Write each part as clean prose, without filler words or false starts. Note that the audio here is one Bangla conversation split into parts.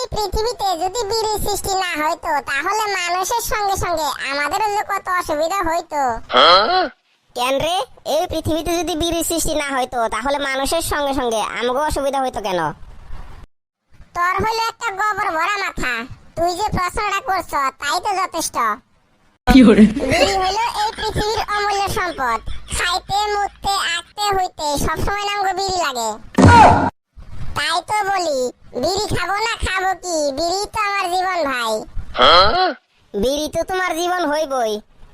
এই পৃথিবীতে যদি বীরের সৃষ্টি না হইতো তাহলে মানুষের সঙ্গে সঙ্গে আমাদেরও যে কত অসুবিধা হইতো। কেন রে, এই পৃথিবীতে যদি বীরের সৃষ্টি না হইতো তাহলে মানুষের সঙ্গে সঙ্গে আমাকে অসুবিধা হইতো কেন? তোর হইলো একটা গোবর ভরা মাথা, তুই যে প্রশ্নটা করছ তাই তো যথেষ্ট। বিড়ি হইলো এই পৃথিবীর অমূল্য সম্পদ, খাইতে মুখতে আঁকতে হইতে সবসময় নামগো বিড়ি লাগে। তাই তো বলি, বিড়ি খাবো না খাবো কি, বিড়ি তো আমার জীবন ভাই। বিড়ি তো তোমার জীবন হইবই,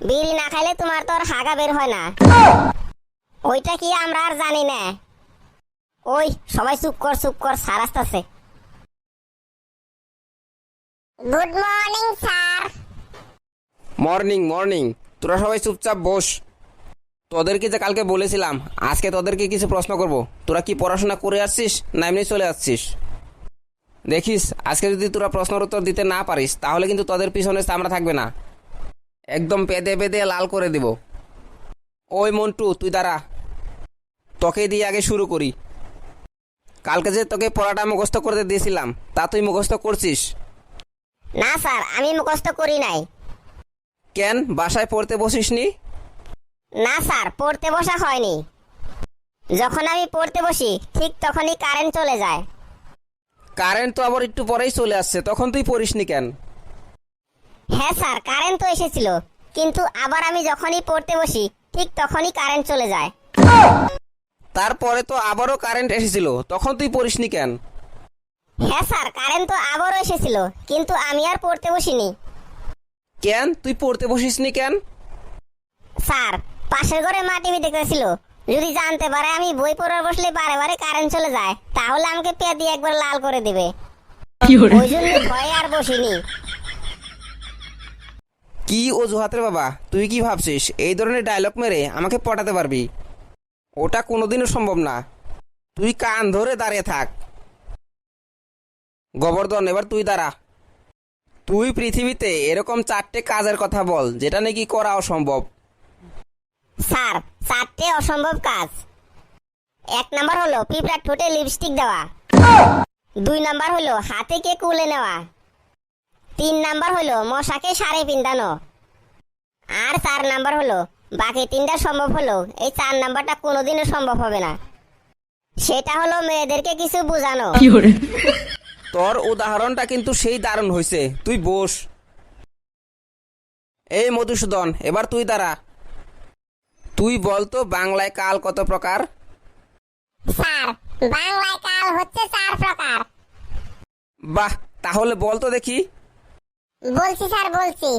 বিড়ি না খাইলে তোমার তো আর হাগা বের হয় না। ওইটা কি আমরা আর জানি না? ওই সবাই চুপ কর, স্যার আসতেছে। Good morning sir. Morning morning. তোরা সবাই চুপচাপ বস। তোদেরকে যে কালকে বলেছিলাম আজকে তোদেরকে কিছু প্রশ্ন করব, তোরা কি পড়াশোনা করে আসছিস না এমনি চলে আসছিস? দেখিস আজকে যদি তোরা প্রশ্নের উত্তর দিতে না পারিস তাহলে কিন্তু তোদের পিছনে চামড়া থাকবে না, একদম পেদে পেদে লাল করে দিব। ওই মন্টু তুই দাঁড়া, তোকে দিয়ে আগে শুরু করি। কালকে যে তোকে পড়াটা মুখস্থ করতে দিয়েছিলাম তা তুই মুখস্থ করছিস? না স্যার, আমি মুখস্থ করি নাই। কেন বাসায় পড়তে বসিসনি? না স্যার, পড়তে বসা হয়নি। যখন আমি পড়তে বসি ঠিক তখনই কারেন্ট চলে যায়। কারেন্ট তো আবার একটু পরেই চলে আসছে, তখন তুই পড়িসনি কেন? হ্যাঁ স্যার, কারেন্ট তো এসেছিল, কিন্তু আবার আমি যখনই পড়তে বসি ঠিক তখনই কারেন্ট চলে যায়। তারপরে তো আবারও কারেন্ট এসেছিল, তখন তুই পড়িসনি কেন? হ্যাঁ স্যার, কারেন্ট তো আবারও এসেছিল, কিন্তু আমি আর পড়তে বসিনি। কেন তুই পড়তে বসিসনি কেন? স্যার, পাশের ঘরে মা টিভি দেখতেছিল, যদি জানতে পারে আমি বই পড়ার বসলে বারে বারে কারেন্ট চলে যায় তাহলে আমাকে পেয়ে দিয়ে একবার লাল করে দিবে। ওই জন্য ভয়ে আর বসিনি। কি অজুহাতের বাবা, তুই কি ভাবছিস এই ধরনের ডায়লগ মেরে আমাকে পটাতে পারবি? ওটা কোনোদিনও সম্ভব না। তুই কান ধরে দাঁড়িয়ে থাক। গোবর্ধন এবার তুই দাঁড়া। তুই পৃথিবীতে এরকম 4টে কাজের কথা বল যেটা নাকি করা অসম্ভব। স্যার, 4টে অসম্ভব কাজ। 1 নাম্বার হলো পিঁপড়ার ঠোঁটে লিপস্টিক দেওয়া। 2 নাম্বার হলো হাতিকে কুলে নেওয়া। 3 নাম্বার হলো মশাকে শাড়ি পিন্দানো। আর 4 নাম্বার হলো বাকি 3টা সম্ভব হলো, এই 4 নাম্বারটা কোনোদিনও সম্ভব হবে না। সেটা হলো মেয়েদেরকে কিছু বোঝানো। তোর উদাহরণটা কিন্তু সেই দারুণ হয়েছে, তুই বস। এই মধুসূদন এবার তুই দাঁড়া। তুই বলতো বাংলায় কাল কত প্রকার? স্যার, বাংলায় কাল হচ্ছে 4 প্রকার। বাহ, তাহলে বলতো দেখি। বলছি স্যার, বলছি।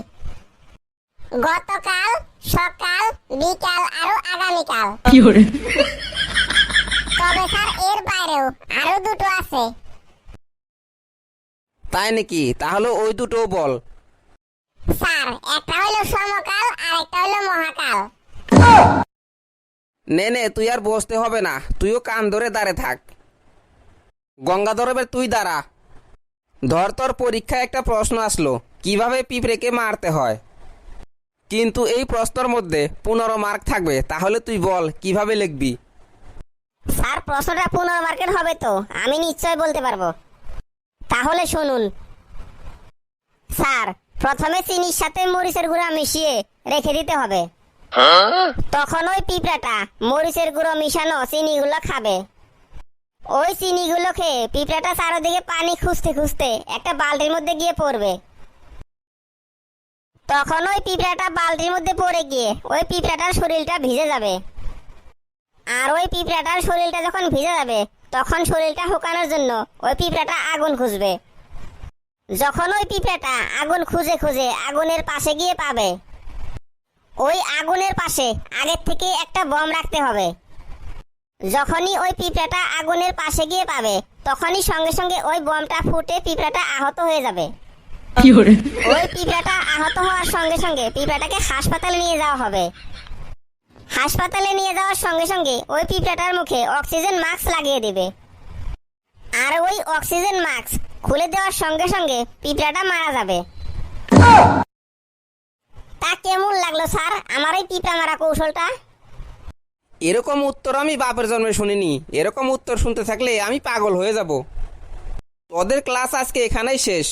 গতকাল, সকাল, বিকাল আর আগামীকাল। তবে স্যার এর বাইরেও আরো দুটো আছে। তাই নাকি? তাহলে ওই দুটোও বল। স্যার, একটা হলো সমকাল আর একটা হলো মহাকাল। নে নে, তুই আর বসতে হবে না, তুইও কান ধরে দাঁড়ে থাক। গঙ্গাধর এবার তুই দাঁড়া। ধর তোর পরীক্ষায় একটা প্রশ্ন আসলো কিভাবে পিঁপড়েকে মারতে হয়, কিন্তু এই প্রশ্নের মধ্যে 15 মার্ক থাকবে, তাহলে তুই বল কিভাবে লিখবি? স্যার, প্রশ্নটা 15 মার্কের হবে তো? আমি নিশ্চয় বলতে পারবো। তাহলে শুনুন। স্যার, প্রথমে চিনির সাথে মরিচের গুঁড়া মিশিয়ে রেখে দিতে হবে। তখন ওই পিঁপড়াটা মরিচের গুঁড়ো মিশানো চিনিগুলো খাবে। ওই চিনিগুলো খেয়ে পিঁপড়াটা চারদিকে পানি খুঁজতে খুঁজতে একটা বালতির মধ্যে গিয়ে পড়বে। তখন ওই পিঁপড়াটা বালতির মধ্যে পড়ে গিয়ে ওই পিঁপড়াটার শরীরটা ভিজে যাবে। আর ওই পিঁপড়াটার শরীরটা যখন ভিজে যাবে তখন শরীরটা শুকানোর জন্য ওই পিঁপড়াটা আগুন খুঁজবে। যখন ওই পিঁপড়াটা আগুন খুঁজে খুঁজে আগুনের পাশে গিয়ে পাবে, ওই আগুনের পাশে আগের থেকে একটা বম রাখতে হবে। যখনই ওই পিঁপড়াটা আগুনের পাশে গিয়ে পাবে তখনই সঙ্গে সঙ্গে ওই বমটা ফুটে পিঁপড়াটা আহত হয়ে যাবে। ওই পিঁপড়াটা আহত হওয়ার সঙ্গে সঙ্গে পিঁপড়াটাকে হাসপাতালে নিয়ে যাওয়া হবে। হাসপাতালে নিয়ে যাওয়ার সঙ্গে সঙ্গে ওই পিঁপড়াটার মুখে অক্সিজেন মাস্ক লাগিয়ে দিবে। আর ওই অক্সিজেন মাস্ক খুলে দেওয়ার সঙ্গে সঙ্গে পিঁপড়াটা মারা যাবে। তা কেমন লাগলো স্যার আমার এই পিঁপড়া মারা কৌশলটা? এরকম উত্তর আমি বাপের জন্মে শুনিনি। এরকম উত্তর শুনতে থাকলে আমি পাগল হয়ে যাব। তোদের ক্লাস আজকে এখানেই শেষ,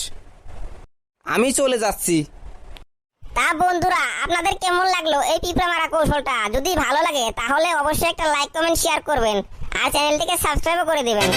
আমি চলে যাচ্ছি। তা বন্ধুরা, আপনাদের কেমন লাগলো এই পিঁপড়া মারা কৌশলটা? যদি ভালো লাগে তাহলে অবশ্যই একটা লাইক কমেন্ট শেয়ার করবেন আর চ্যানেলটিকে সাবস্ক্রাইবও করে দিবেন।